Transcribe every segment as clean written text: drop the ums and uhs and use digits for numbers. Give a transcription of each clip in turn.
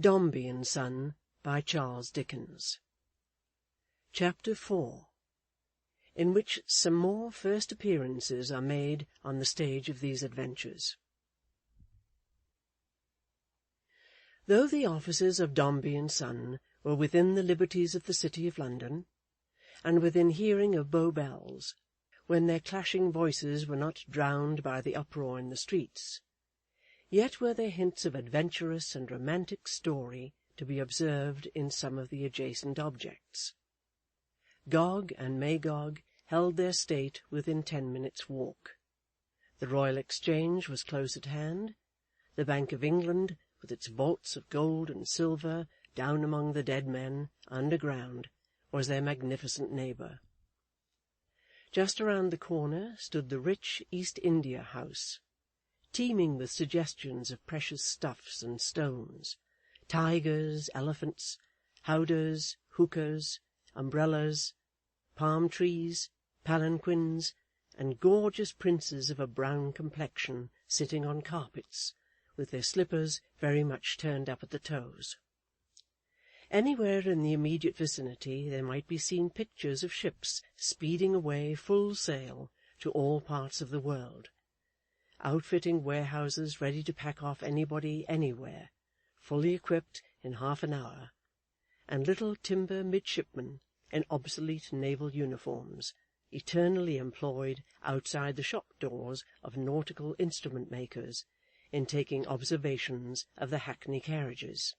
Dombey and Son, by Charles Dickens. Chapter 4, in which some more first appearances are made on the stage of these adventures. Though the offices of Dombey and Son were within the liberties of the City of London, and within hearing of Bow Bells, when their clashing voices were not drowned by the uproar in the streets, yet were there hints of adventurous and romantic story to be observed in some of the adjacent objects. Gog and Magog held their state within 10 minutes' walk. The Royal Exchange was close at hand. The Bank of England, with its vaults of gold and silver down among the dead men, underground, was their magnificent neighbour. Just around the corner stood the rich East India House, teeming with suggestions of precious stuffs and stones, tigers, elephants, howdahs, hookahs, umbrellas, palm trees, palanquins, and gorgeous princes of a brown complexion sitting on carpets, with their slippers very much turned up at the toes. Anywhere in the immediate vicinity there might be seen pictures of ships speeding away full sail to all parts of the world, outfitting warehouses ready to pack off anybody anywhere, fully equipped in half an hour, and little timber midshipmen in obsolete naval uniforms, eternally employed outside the shop doors of nautical instrument makers in taking observations of the hackney carriages.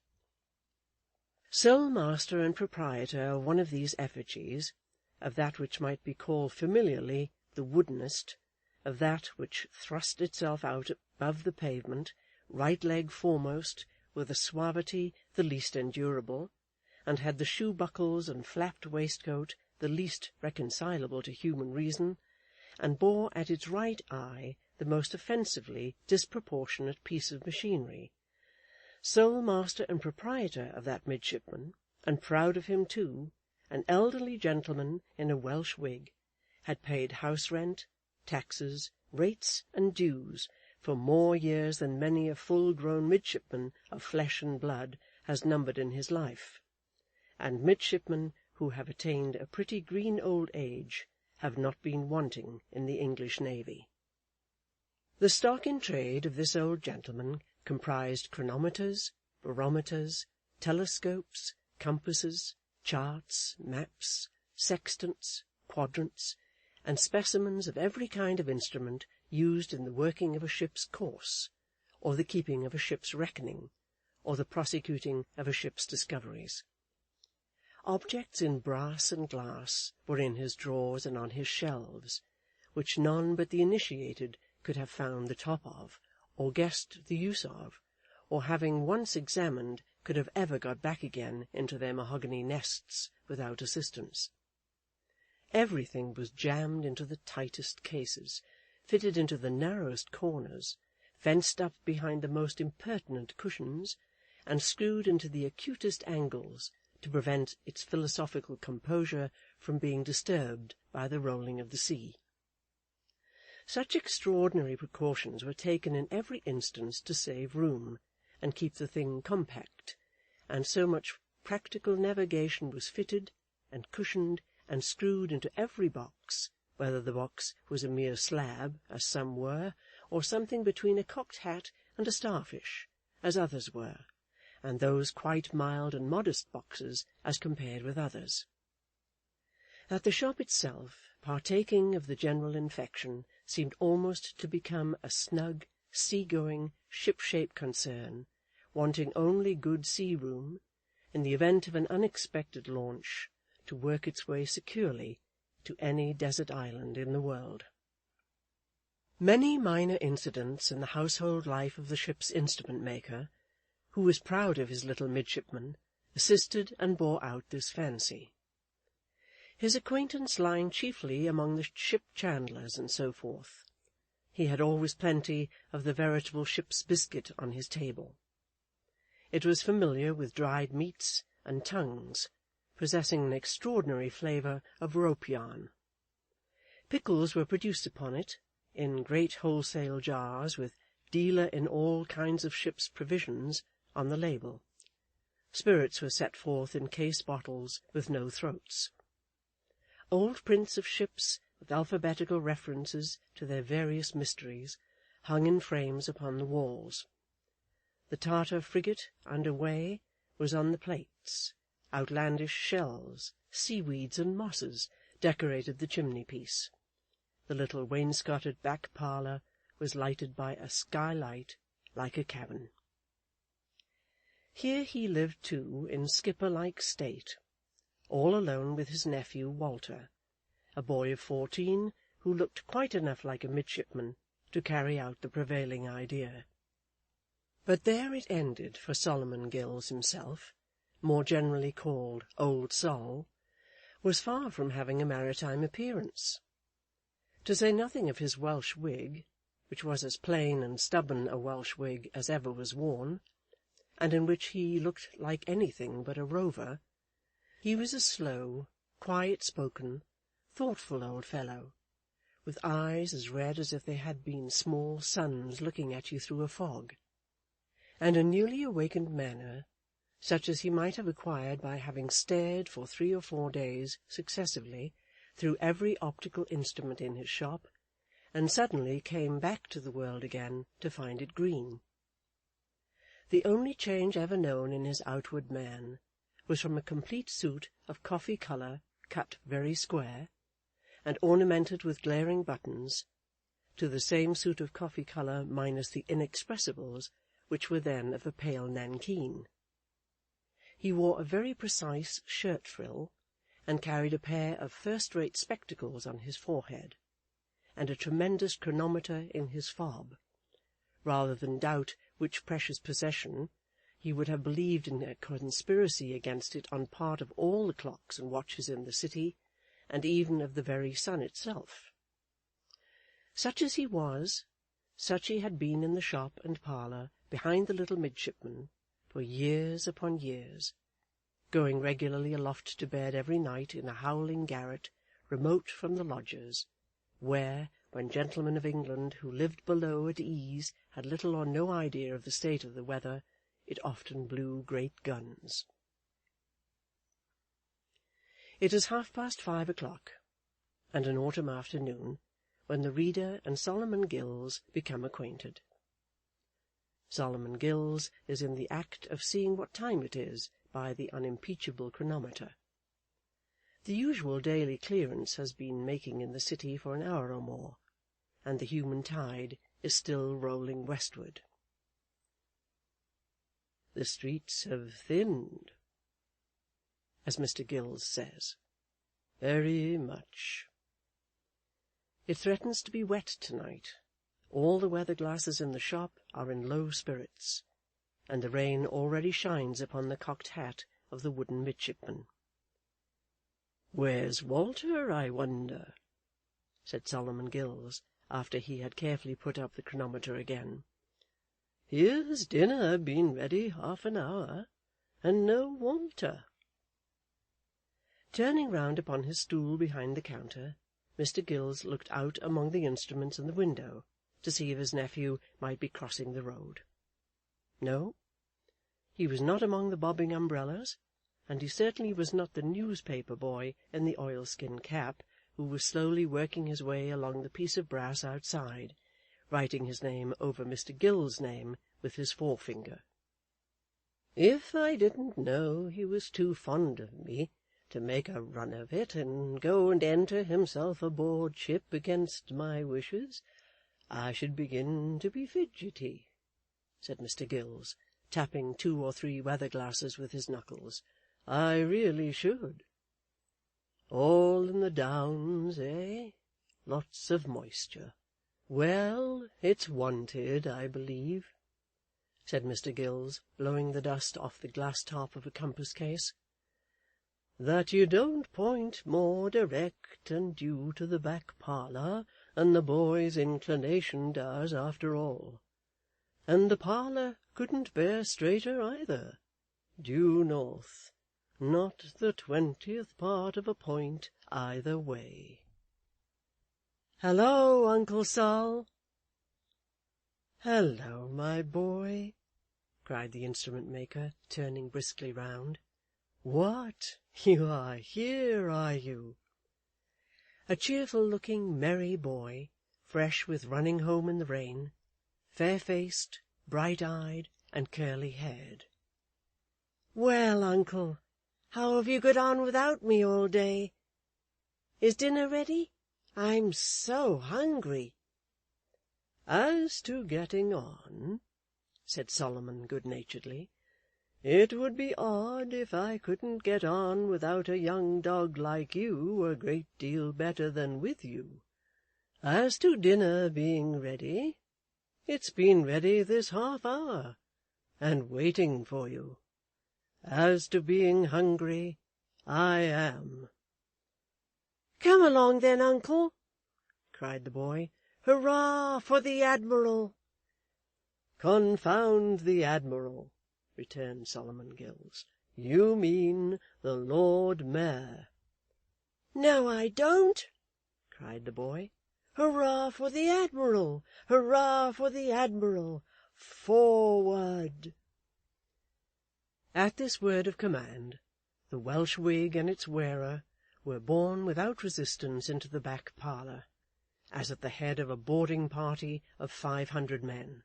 Sole master and proprietor of one of these effigies, of that which might be called familiarly the woodenest, of that which thrust itself out above the pavement, right leg foremost, with a suavity the least endurable, and had the shoe-buckles and flapped waistcoat the least reconcilable to human reason, and bore at its right eye the most offensively disproportionate piece of machinery, sole master and proprietor of that midshipman, and proud of him too, an elderly gentleman in a Welsh wig, had paid house-rent, taxes, rates, and dues for more years than many a full-grown midshipman of flesh and blood has numbered in his life, and midshipmen who have attained a pretty green old age have not been wanting in the English navy. The stock in trade of this old gentleman comprised chronometers, barometers, telescopes, compasses, charts, maps, sextants, quadrants, and specimens of every kind of instrument used in the working of a ship's course, or the keeping of a ship's reckoning, or the prosecuting of a ship's discoveries. Objects in brass and glass were in his drawers and on his shelves, which none but the initiated could have found the top of, or guessed the use of, or having once examined could have ever got back again into their mahogany nests without assistance. Everything was jammed into the tightest cases, fitted into the narrowest corners, fenced up behind the most impertinent cushions, and screwed into the acutest angles to prevent its philosophical composure from being disturbed by the rolling of the sea. Such extraordinary precautions were taken in every instance to save room, and keep the thing compact, and so much practical navigation was fitted, and cushioned, and screwed into every box, whether the box was a mere slab, as some were, or something between a cocked hat and a starfish, as others were, and those quite mild and modest boxes as compared with others. That the shop itself, partaking of the general infection, seemed almost to become a snug, sea-going, ship-shape concern, wanting only good sea-room, in the event of an unexpected launch, to work its way securely to any desert island in the world. Many minor incidents in the household life of the ship's instrument-maker, who was proud of his little midshipman, assisted and bore out this fancy. His acquaintance lying chiefly among the ship-chandlers and so forth, he had always plenty of the veritable ship's biscuit on his table. It was familiar with dried meats and tongues, possessing an extraordinary flavour of rope yarn. Pickles were produced upon it, in great wholesale jars, with "Dealer in all kinds of ship's provisions" on the label, Spirits were set forth in case bottles with no throats. Old prints of ships, with alphabetical references to their various mysteries, hung in frames upon the walls. The Tartar frigate under way was on the plates. Outlandish shells, seaweeds, and mosses decorated the chimney-piece. The little wainscoted back parlour was lighted by a skylight like a cabin. Here he lived too, in skipper-like state, all alone with his nephew Walter, a boy of 14, who looked quite enough like a midshipman to carry out the prevailing idea. But there it ended for Solomon Gills himself, more generally called Old Sol, was far from having a maritime appearance. To say nothing of his Welsh wig, which was as plain and stubborn a Welsh wig as ever was worn, and in which he looked like anything but a rover, he was a slow, quiet-spoken, thoughtful old fellow, with eyes as red as if they had been small suns looking at you through a fog, and a newly awakened manner, such as he might have acquired by having stared for 3 or 4 days successively through every optical instrument in his shop, and suddenly came back to the world again to find it green. The only change ever known in his outward man was from a complete suit of coffee colour cut very square, and ornamented with glaring buttons, to the same suit of coffee colour minus the inexpressibles, which were then of a pale nankeen. He wore a very precise shirt-frill, and carried a pair of first-rate spectacles on his forehead, and a tremendous chronometer in his fob. Rather than doubt which precious possession, he would have believed in a conspiracy against it on part of all the clocks and watches in the city, and even of the very sun itself. Such as he was, such he had been in the shop and parlour behind the little midshipman for years upon years, going regularly aloft to bed every night in a howling garret remote from the lodgers, where, when gentlemen of England who lived below at ease had little or no idea of the state of the weather, it often blew great guns. It is 5:30, and an autumn afternoon, when the reader and Solomon Gills become acquainted. Solomon Gills is in the act of seeing what time it is by the unimpeachable chronometer. The usual daily clearance has been making in the city for an hour or more, and the human tide is still rolling westward. "The streets have thinned," as Mr. Gills says, "very much." It threatens to be wet to-night. All the weather-glasses in the shop are in low spirits, and the rain already shines upon the cocked hat of the wooden midshipman. "Where's Walter, I wonder?" said Solomon Gills, after he had carefully put up the chronometer again. "Here's dinner been ready 30 minutes, and no Walter." Turning round upon his stool behind the counter, Mr. Gills looked out among the instruments in the window to see if his nephew might be crossing the road. No, he was not among the bobbing umbrellas, and he certainly was not the newspaper boy in the oilskin cap, who was slowly working his way along the piece of brass outside, writing his name over Mr. Gill's name with his forefinger. "If I didn't know he was too fond of me to make a run of it, and go and enter himself aboard ship against my wishes, I should begin to be fidgety," said Mr. Gills, tapping 2 or 3 weather-glasses with his knuckles. "I really should. All in the Downs, eh? Lots of moisture. Well, it's wanted, I believe," said Mr. Gills, blowing the dust off the glass top of a compass-case. "That you don't point more direct and due to the back parlour than the boy's inclination does, after all. And the parlour couldn't bear straighter either. Due north. Not the 20th part of a point either way." "Hello, Uncle Sol." "Hello, my boy. cried the instrument-maker, turning briskly round. "What, you are here, are you?" A cheerful-looking, merry boy, fresh with running home in the rain, fair-faced, bright-eyed, and curly-haired. "Well, uncle, how have you got on without me all day? Is dinner ready? I'm so hungry." "As to getting on," said Solomon good-naturedly, "it would be odd if I couldn't get on without a young dog like you a great deal better than with you. As to dinner being ready, it's been ready this half-hour, and waiting for you. As to being hungry, I am." "Come along then, uncle," cried the boy. "Hurrah for the Admiral!" "Confound the Admiral," returned Solomon Gills. "You mean the Lord Mayor." "No, I don't," cried the boy. "Hurrah for the Admiral! Hurrah for the Admiral! Forward!" At this word of command, the Welsh wig and its wearer were borne without resistance into the back parlour, as at the head of a boarding party of 500 men,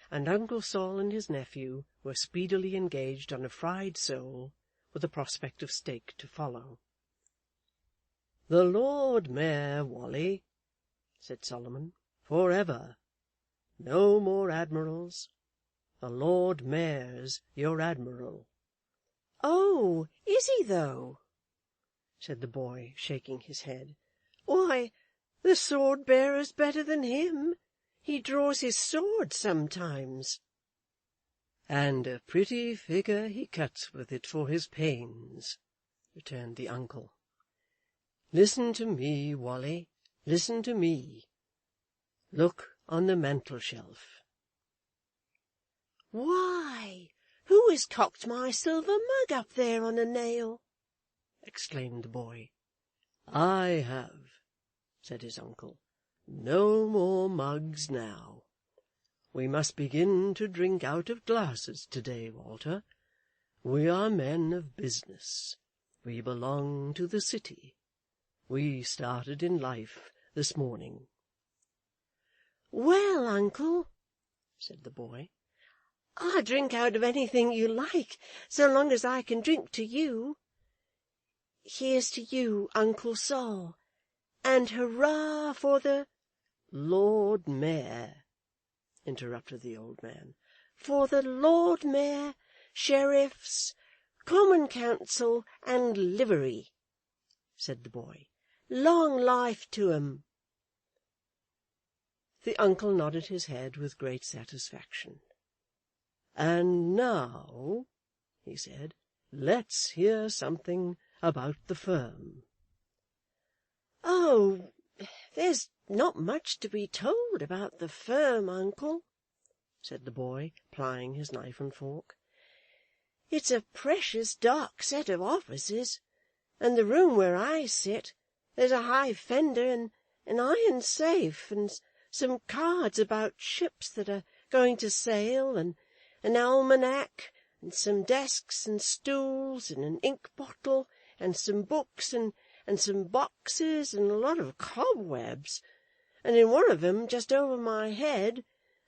and Uncle Sol and his nephew were speedily engaged on a fried sole, with a prospect of steak to follow. "The Lord Mayor, Wally," said Solomon, "for ever. No more admirals. The Lord Mayor's your admiral." "Oh, is he though?" said the boy, shaking his head. "Why, the sword-bearer's better than him. He draws his sword sometimes." "And a pretty figure he cuts with it for his pains," returned the uncle. "Listen to me, Wally, listen to me. Look on the mantel-shelf." "Why, who has cocked my silver mug up there on a nail?" exclaimed the boy. "I have," said his uncle. "No more mugs now. We must begin to drink out of glasses to-day, Walter. We are men of business. We belong to the city. We started in life this morning." "Well, uncle," said the boy, "I'll drink out of anything you like, so long as I can drink to you. Here's to you, Uncle Sol, and hurrah for the—" "Lord Mayor," interrupted the old man. "For the Lord Mayor, Sheriffs, Common Council, and Livery," said the boy. "Long life to 'em." The uncle nodded his head with great satisfaction. "And now," he said, "let's hear something about the firm." "Oh, there's not much to be told about the firm, uncle," said the boy, plying his knife and fork. "It's a precious dark set of offices, and the room where I sit, there's a high fender and an iron safe, and some cards about ships that are going to sail, and an almanac, and some desks and stools, and an ink bottle, and some books, and some boxes, and a lot of cobwebs, and in one of 'em, just over my head,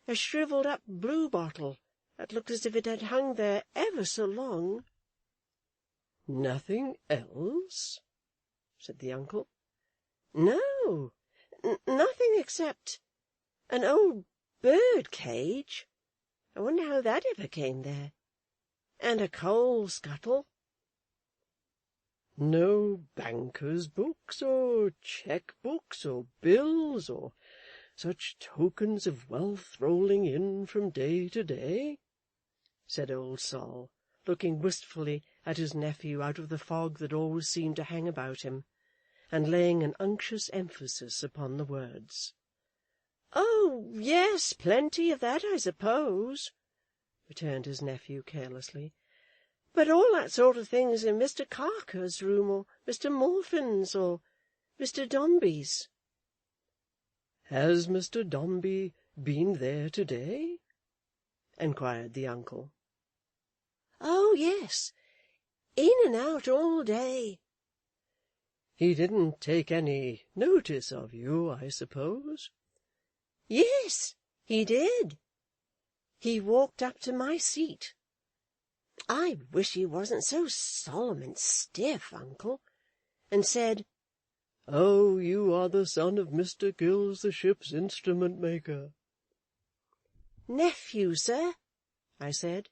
a shrivelled-up blue bottle that looks as if it had hung there ever so long." "Nothing else?" said the uncle. "No, nothing except an old bird-cage. I wonder how that ever came there. And a coal-scuttle." "No bankers' books, or cheque-books, or bills, or such tokens of wealth rolling in from day to day?" said old Sol, looking wistfully at his nephew out of the fog that always seemed to hang about him, and laying an unctuous emphasis upon the words. "Oh, yes, plenty of that, I suppose," returned his nephew carelessly. "But all that sort of thing's in Mr. Carker's room, or Mr. Morfin's, or Mr. Dombey's." "Has Mr. Dombey been there to-day?" inquired the uncle. "Oh, yes, in and out all day." "He didn't take any notice of you, I suppose?" "Yes, he did. He walked up to my seat. I wish he wasn't so solemn and stiff, uncle, and said, 'Oh, you are the son of Mr. Gills, the ship's instrument-maker.' "'Nephew, sir,' I said.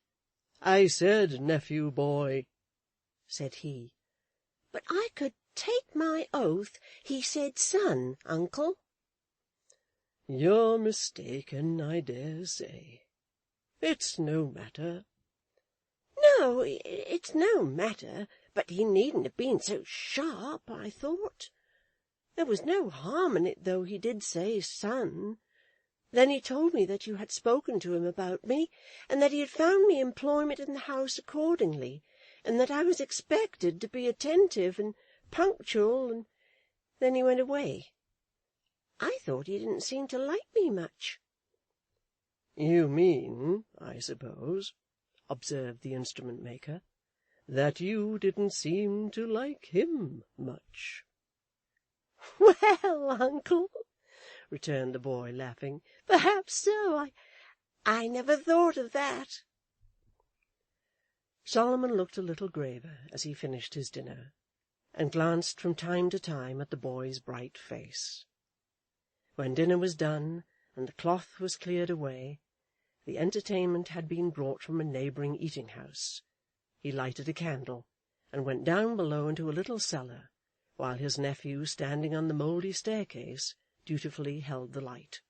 "'I said nephew, boy,' said he. But I could take my oath he said son, uncle." "You're mistaken, I dare say. It's no matter." "No, it's no matter, but he needn't have been so sharp, I thought. There was no harm in it, though he did say son. Then he told me that you had spoken to him about me, and that he had found me employment in the house accordingly, and that I was expected to be attentive and punctual, and then he went away. I thought he didn't seem to like me much." "You mean, I suppose," observed the instrument-maker, "that you didn't seem to like him much." "Well, uncle," returned the boy, laughing, "perhaps so. I never thought of that." Solomon looked a little graver as he finished his dinner, and glanced from time to time at the boy's bright face. When dinner was done, and the cloth was cleared away, the entertainment had been brought from a neighbouring eating-house. He lighted a candle, and went down below into a little cellar, while his nephew, standing on the mouldy staircase, dutifully held the light.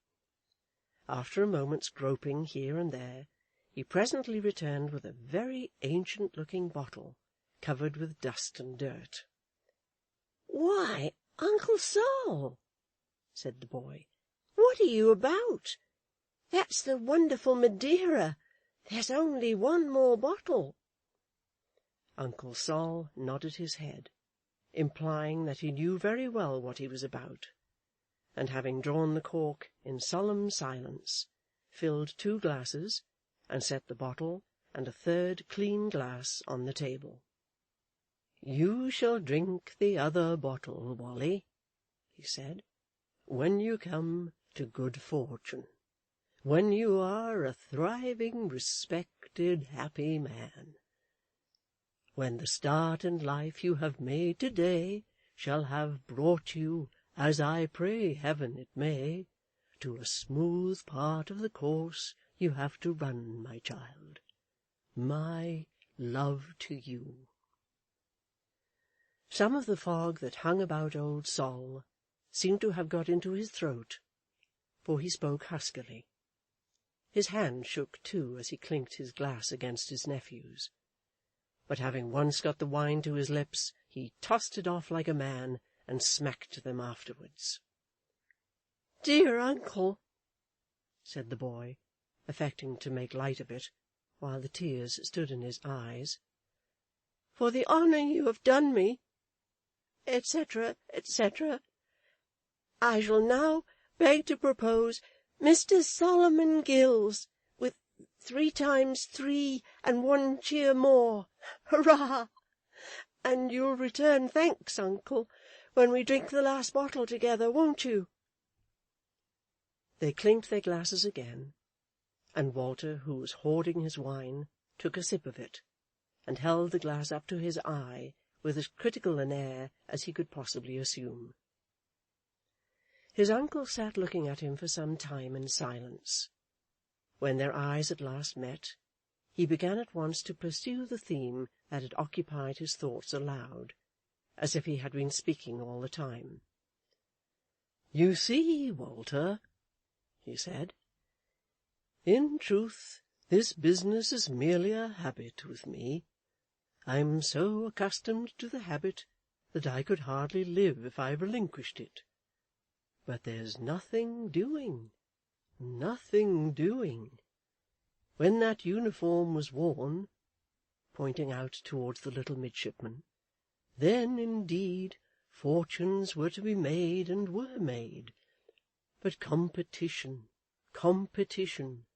After a moment's groping here and there, he presently returned with a very ancient-looking bottle, covered with dust and dirt. "Why, Uncle Sol," said the boy, "what are you about? That's the wonderful Madeira. There's only one more bottle." Uncle Sol nodded his head, implying that he knew very well what he was about, and having drawn the cork in solemn silence, filled 2 glasses, and set the bottle and a 3rd clean glass on the table. "You shall drink the other bottle, Wally," he said, "when you come to good fortune, when you are a thriving, respected, happy man, when the start in life you have made to-day shall have brought you, as I pray heaven it may, to a smooth part of the course you have to run, my child. My love to you." Some of the fog that hung about old Sol seemed to have got into his throat, for he spoke huskily. His hand shook too as he clinked his glass against his nephew's. But having once got the wine to his lips, he tossed it off like a man, and smacked them afterwards. "Dear uncle," said the boy, affecting to make light of it, while the tears stood in his eyes, "for the honour you have done me, etc., etc., I shall now beg to propose Mr. Solomon Gills, with 3 times 3 and 1 cheer more. Hurrah! And you'll return thanks, uncle, when we drink the last bottle together, won't you?" They clinked their glasses again, and Walter, who was hoarding his wine, took a sip of it, and held the glass up to his eye with as critical an air as he could possibly assume. His uncle sat looking at him for some time in silence. When their eyes at last met, he began at once to pursue the theme that had occupied his thoughts aloud, as if he had been speaking all the time. "You see, Walter," he said, "in truth this business is merely a habit with me. I'm so accustomed to the habit that I could hardly live if I relinquished it. But there's nothing doing, nothing doing. When that uniform was worn," pointing out towards the little midshipman, "then, indeed, fortunes were to be made, and were made. But competition, competition,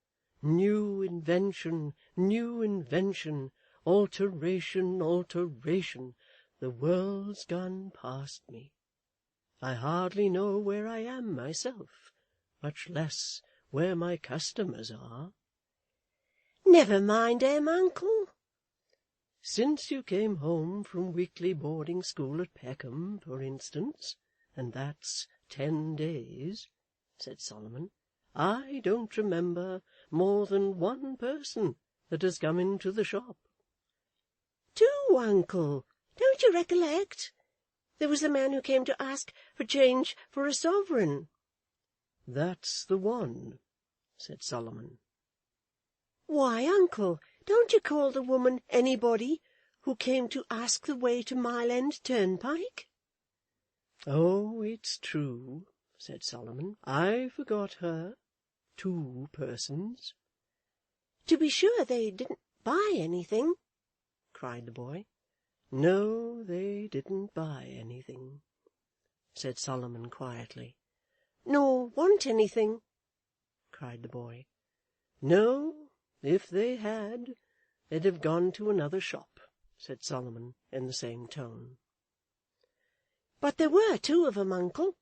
New invention, new invention, alteration, alteration, the world's gone past me. I hardly know where I am myself, much less where my customers are. Never mind 'em, uncle. Since you came home from weekly boarding school at Peckham, for instance, and that's 10 days, said Solomon, I don't remember more than one person that has come into the shop. Two, uncle. Don't you recollect? There was the man who came to ask for change for a sovereign. That's the one, said Solomon. Why, uncle, don't you call the woman anybody who came to ask the way to Mile End Turnpike? Oh, it's true, said Solomon. I forgot her. 2 persons. To be sure they didn't buy anything, cried the boy. No, they didn't buy anything, said Solomon quietly. Nor want anything, cried the boy. No, if they had, they'd have gone to another shop, said Solomon in the same tone. But there were 2 of 'em, uncle,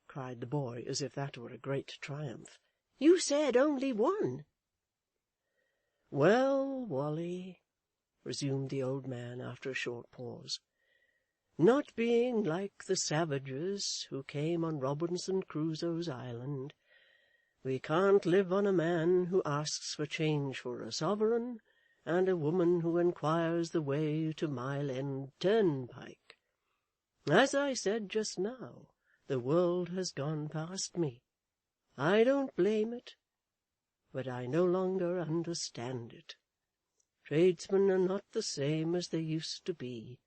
cried the boy, as if that were a great triumph. You said only one. Well, Wally, resumed the old man after a short pause, not being like the savages who came on Robinson Crusoe's island, we can't live on a man who asks for change for a sovereign, and a woman who inquires the way to Mile End Turnpike. As I said just now, the world has gone past me. I don't blame it, but I no longer understand it. Tradesmen are not the same as they used to be.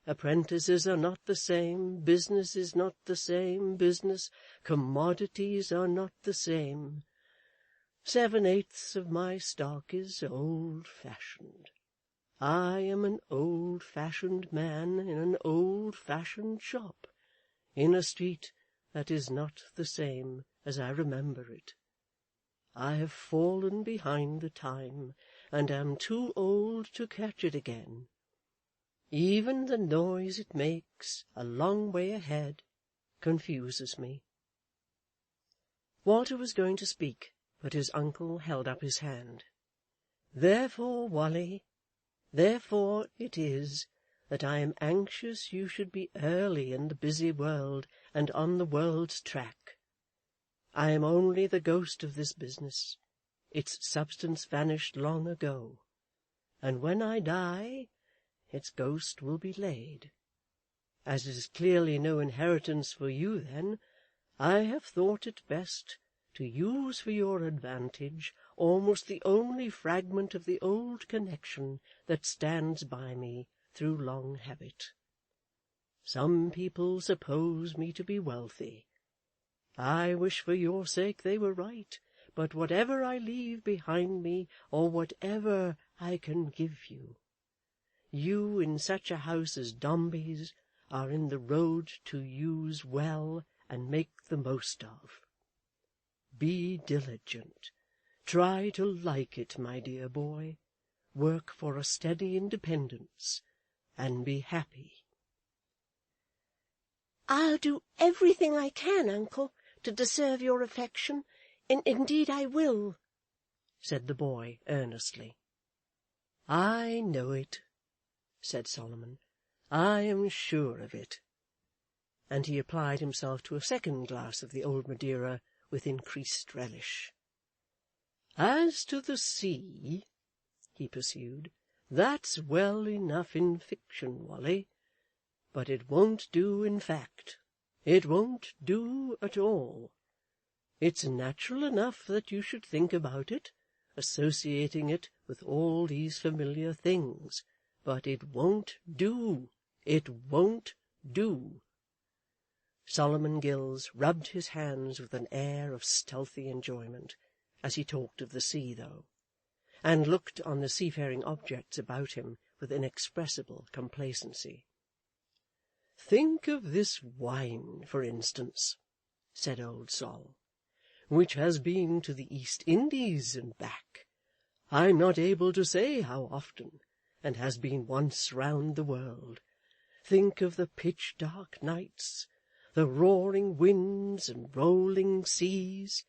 Apprentices are not the same, business is not the same, commodities are not the same. 7/8 of my stock is old-fashioned. I am an old-fashioned man in an old-fashioned shop, in a street that is not the same as I remember it. I have fallen behind the time, and am too old to catch it again. Even the noise it makes, a long way ahead, confuses me. Walter was going to speak, but his uncle held up his hand. Therefore, Wally, therefore it is that I am anxious you should be early in the busy world and on the world's track. I am only the ghost of this business. Its substance vanished long ago, and when I die, its ghost will be laid. As it is clearly no inheritance for you then, I have thought it best to use for your advantage almost the only fragment of the old connection that stands by me through long habit. Some people suppose me to be wealthy. I wish for your sake they were right, but whatever I leave behind me, or whatever I can give you, you in such a house as Dombey's are in the road to use well and make the most of. Be diligent. Try to like it, my dear boy. Work for a steady independence, and be happy. I'll do everything I can, uncle, to deserve your affection, and indeed I will, said the boy earnestly. I know it, said Solomon. I am sure of it. And he applied himself to a second glass of the old Madeira with increased relish. As to the sea, he pursued, that's well enough in fiction, Wally, but it won't do in fact. It won't do at all. It's natural enough that you should think about it, associating it with all these familiar things, but it won't do. It won't do. Solomon Gills rubbed his hands with an air of stealthy enjoyment, as he talked of the sea, though, and looked on the seafaring objects about him with inexpressible complacency. "Think of this wine, for instance," said old Sol. which has been to the East Indies and back, I'm not able to say how often, and has been once round the world. Think of the pitch-dark nights, the roaring winds and rolling seas,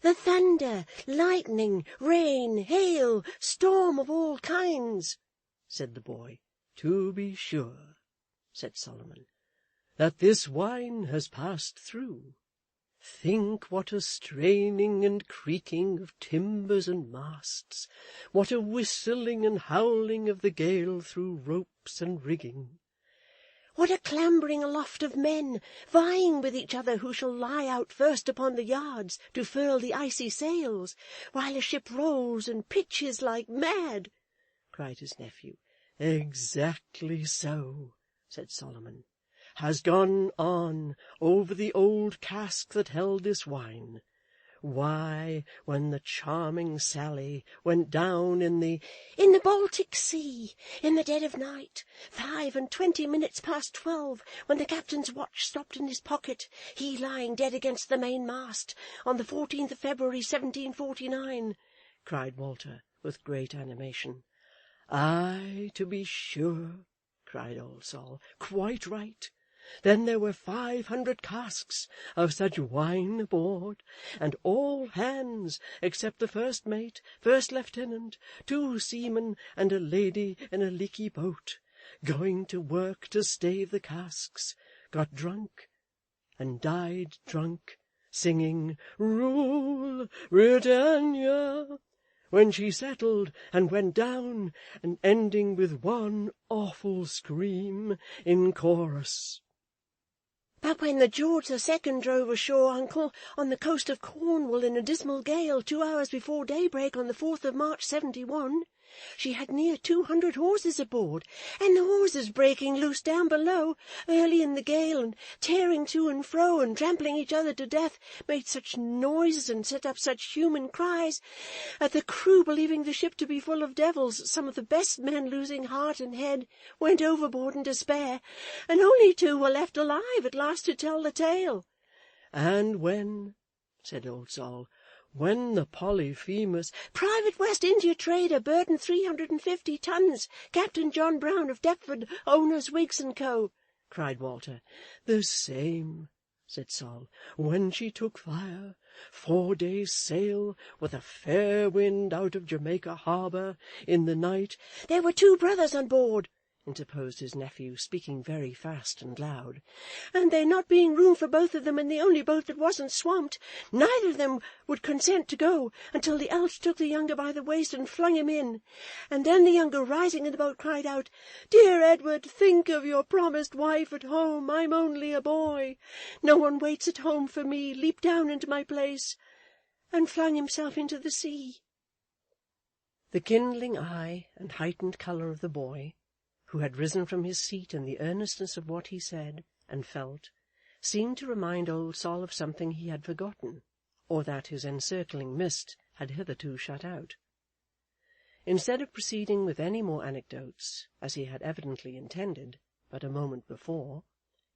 the thunder, lightning, rain, hail, storm of all kinds, said the boy. To be sure, said Solomon, that this wine has passed through. Think what a straining and creaking of timbers and masts, what a whistling and howling of the gale through ropes and rigging. What a clambering aloft of men, vying with each other who shall lie out first upon the yards to furl the icy sails, while a ship rolls and pitches like mad, cried his nephew. Exactly so, said Solomon, has gone on over the old cask that held this wine. Why, when the charming Sally went down in the Baltic Sea, in the dead of night, 25 past 12, when the captain's watch stopped in his pocket, he lying dead against the mainmast, on the 14th of February, 1749, cried Walter, with great animation. Aye, to be sure, cried old Sol, quite right. Then there were 500 casks of such wine aboard, and all hands, except the first mate, first lieutenant, 2 seamen, and a lady in a leaky boat, going to work to stave the casks, got drunk, and died drunk, singing Rule Britannia, when she settled and went down, and ending with one awful scream in chorus. But when the George II drove ashore, uncle, on the coast of Cornwall in a dismal gale 2 hours before daybreak on the 4th of March, 71, she had near 200 horses aboard, and the horses breaking loose down below early in the gale, and tearing to and fro, and trampling each other to death, made such noises and set up such human cries, that the crew, believing the ship to be full of devils, some of the best men losing heart and head, went overboard in despair, and only 2 were left alive at last to tell the tale. And when, said old Sol, when the Polyphemus— Private West India trader, burden 350 tons, Captain John Brown of Deptford, owners Wiggs & Co., cried Walter. The same, said Sol, when she took fire, 4 days' sail, with a fair wind out of Jamaica harbour, in the night— There were 2 brothers on board, interposed his nephew, speaking very fast and loud, and there not being room for both of them in the only boat that wasn't swamped, neither of them would consent to go until the eldest took the younger by the waist and flung him in, and then the younger, rising in the boat, cried out, Dear Edward, think of your promised wife at home. I'm only a boy. No one waits at home for me. Leap down into my place, and flung himself into the sea. The kindling eye and heightened colour of the boy, who had risen from his seat in the earnestness of what he said and felt, seemed to remind old Sol of something he had forgotten, or that his encircling mist had hitherto shut out. Instead of proceeding with any more anecdotes, as he had evidently intended but a moment before,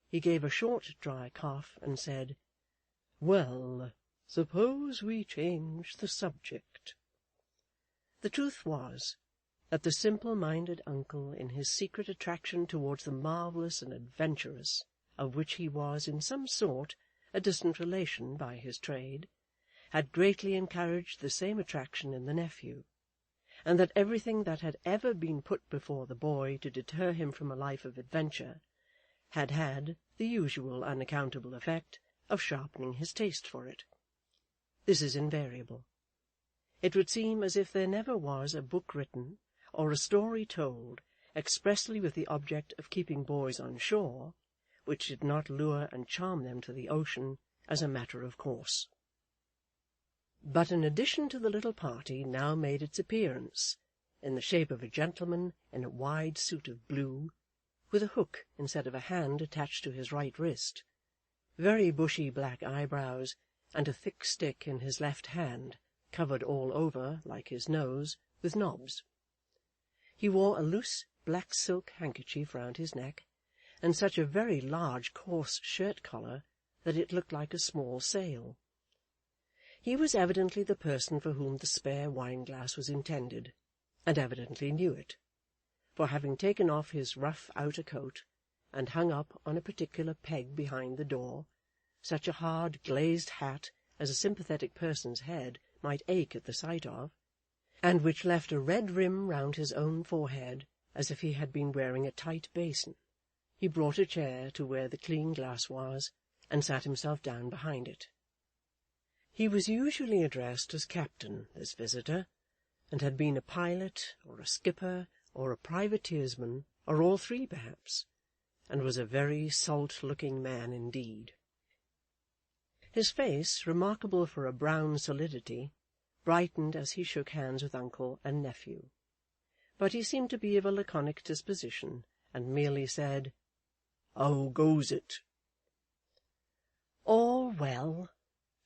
he gave a short dry cough and said, Well, suppose we change the subject. The truth was that the simple-minded uncle, in his secret attraction towards the marvellous and adventurous, of which he was in some sort a distant relation by his trade, had greatly encouraged the same attraction in the nephew, and that everything that had ever been put before the boy to deter him from a life of adventure had had the usual unaccountable effect of sharpening his taste for it. This is invariable. It would seem as if there never was a book written, or a story told, expressly with the object of keeping boys on shore, which did not lure and charm them to the ocean as a matter of course. But an addition to the little party now made its appearance, in the shape of a gentleman in a wide suit of blue, with a hook instead of a hand attached to his right wrist, very bushy black eyebrows, and a thick stick in his left hand, covered all over, like his nose, with knobs. He wore a loose black silk handkerchief round his neck, and such a very large coarse shirt-collar that it looked like a small sail. He was evidently the person for whom the spare wine-glass was intended, and evidently knew it, for having taken off his rough outer coat, and hung up on a particular peg behind the door, such a hard glazed hat as a sympathetic person's head might ache at the sight of, and which left a red rim round his own forehead as if he had been wearing a tight basin, he brought a chair to where the clean glass was, and sat himself down behind it. He was usually addressed as Captain, this visitor, and had been a pilot, or a skipper, or a privateersman, or all three perhaps, and was a very salt-looking man indeed. His face, remarkable for a brown solidity, brightened as he shook hands with uncle and nephew, but he seemed to be of a laconic disposition, and merely said, "How goes it?" "All well,"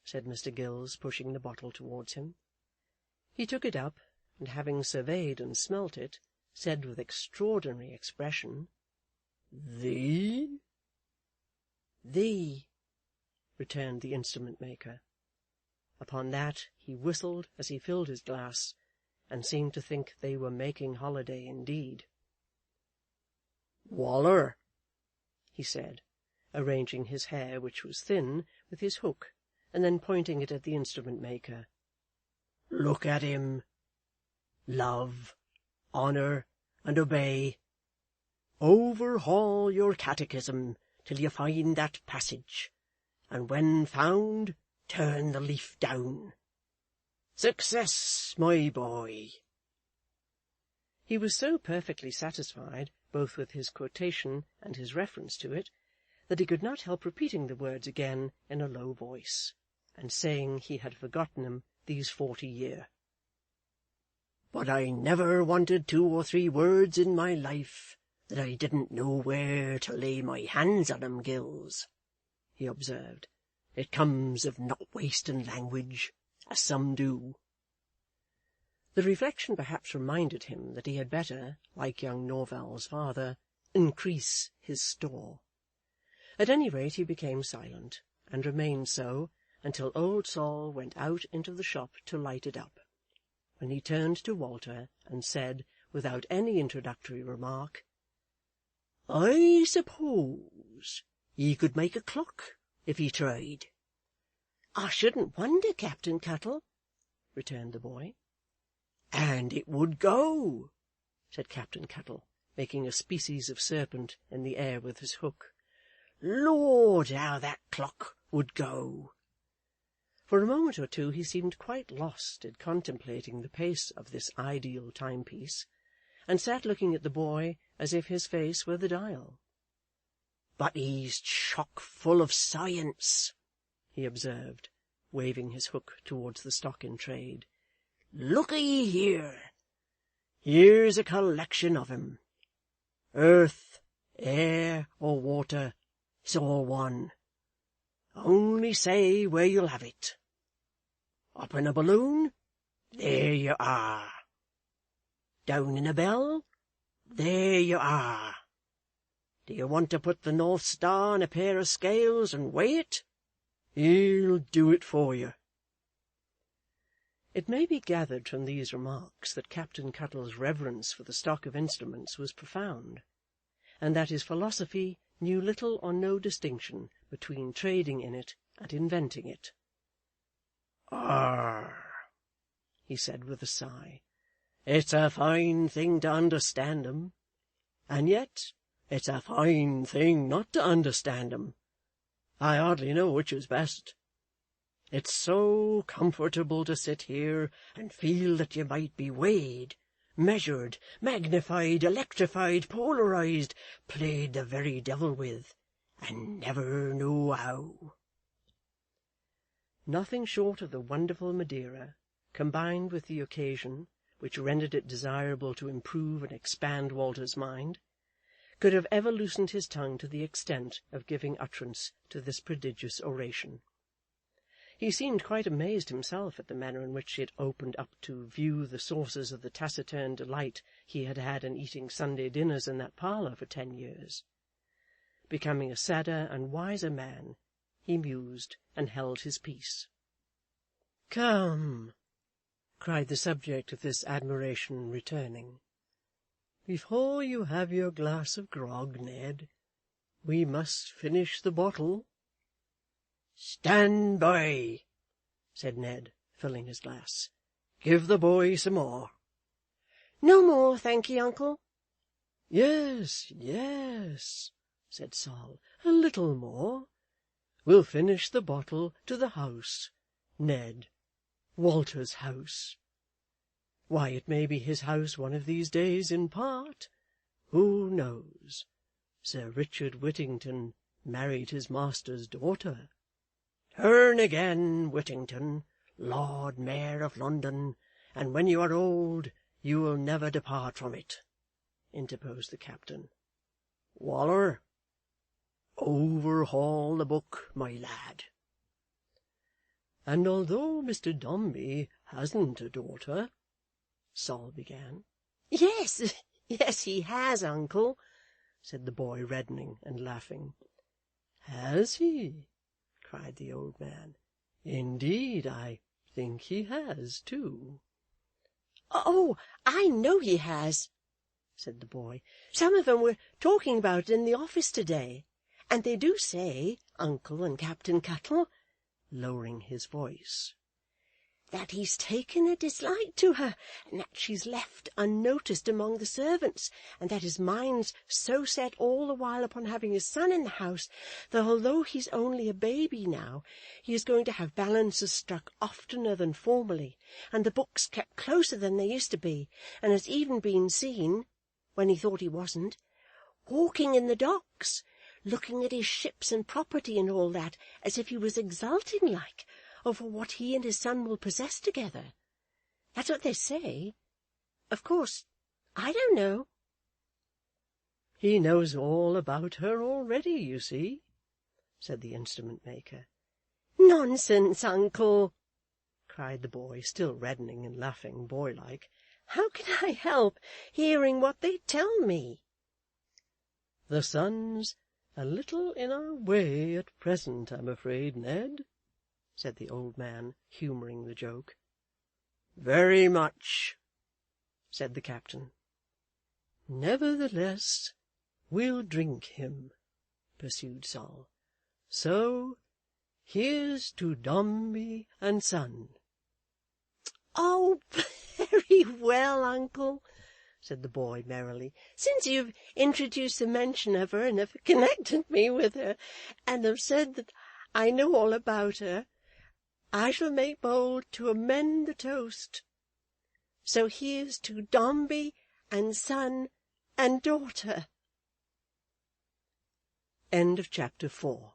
said Mr. Gills, pushing the bottle towards him. He took it up, and having surveyed and smelt it, said with extraordinary expression, "Thee?" "Thee," returned the instrument-maker. Upon that he whistled as he filled his glass, and seemed to think they were making holiday indeed. "Waller," he said, arranging his hair, which was thin, with his hook, and then pointing it at the instrument-maker. "Look at him. Love, honour, and obey. Overhaul your catechism till you find that passage, and when found, turn the leaf down. Success, my boy!" He was so perfectly satisfied, both with his quotation and his reference to it, that he could not help repeating the words again in a low voice, and saying he had forgotten 'em these 40 year. "But I never wanted 2 or 3 words in my life that I didn't know where to lay my hands on 'em, Gills," he observed. "It comes of not wasting language, as some do." The reflection perhaps reminded him that he had better, like young Norval's father, increase his store. At any rate he became silent, and remained so until old Sol went out into the shop to light it up, when he turned to Walter and said, without any introductory remark, "I suppose he could make a clock if he tried." "I shouldn't wonder, Captain Cuttle," returned the boy. "And it would go," said Captain Cuttle, making a species of serpent in the air with his hook. "Lord, how that clock would go!" For a moment or two he seemed quite lost in contemplating the pace of this ideal timepiece, and sat looking at the boy as if his face were the dial. "But he's chock full of science," he observed, waving his hook towards the stock in trade. "Look'ee here. Here's a collection of 'em. Earth, air, or water, it's all one. Only say where you'll have it. Up in a balloon? There you are. Down in a bell? There you are. Do you want to put the North Star on a pair of scales and weigh it? He'll do it for you." It may be gathered from these remarks that Captain Cuttle's reverence for the stock of instruments was profound, and that his philosophy knew little or no distinction between trading in it and inventing it. "Arr," he said with a sigh, "it's a fine thing to understand 'em, and yet it's a fine thing not to understand 'em. I hardly know which is best. It's so comfortable to sit here and feel that you might be weighed, measured, magnified, electrified, polarized, played the very devil with, and never know how." Nothing short of the wonderful Madeira, combined with the occasion, which rendered it desirable to improve and expand Walter's mind, could have ever loosened his tongue to the extent of giving utterance to this prodigious oration. He seemed quite amazed himself at the manner in which it opened up to view the sources of the taciturn delight he had had in eating Sunday dinners in that parlour for 10 years. Becoming a sadder and wiser man, he mused and held his peace. "Come," cried the subject of this admiration, returning, "before you have your glass of grog, Ned, we must finish the bottle." "Stand by," said Ned, filling his glass. "Give the boy some more." "No more, thank ye, uncle." "Yes, yes," said Sol, "a little more. We'll finish the bottle to the house, Ned, Walter's house. Why, it may be his house one of these days in part. Who knows? Sir Richard Whittington married his master's daughter." "Turn again, Whittington, Lord Mayor of London, and when you are old you will never depart from it," interposed the captain. "Waller, overhaul the book, my lad." "And although Mr. Dombey hasn't a daughter," Sol began. Yes, yes, he has, uncle," said the boy, reddening and laughing. "Has he?" cried the old man. "Indeed, I think he has, too." "Oh, I know he has," said the boy. "Some of 'em were talking about it in the office to-day, and they do say, uncle and Captain Cuttle," lowering his voice, "that he's taken a dislike to her, and that she's left unnoticed among the servants, and that his mind's so set all the while upon having his son in the house, that although he's only a baby now, he is going to have balances struck oftener than formerly, and the books kept closer than they used to be, and has even been seen, when he thought he wasn't, walking in the docks, looking at his ships and property and all that, as if he was exulting like over what he and his son will possess together. That's what they say. Of course, I don't know." "He knows all about her already, you see," said the instrument maker. "Nonsense, uncle!" cried the boy, still reddening and laughing boy-like. "How can I help hearing what they tell me?" "The son's a little in our way at present, I'm afraid, Ned," said the old man, humouring the joke. "Very much," said the captain. "Nevertheless, we'll drink him," pursued Sol. "So here's to Dombey and Son." "Oh, very well, uncle," said the boy merrily. "Since you've introduced the mention of her, and have connected me with her, and have said that I know all about her, I shall make bold to amend the toast. So here's to Dombey and son and daughter." End of chapter 4.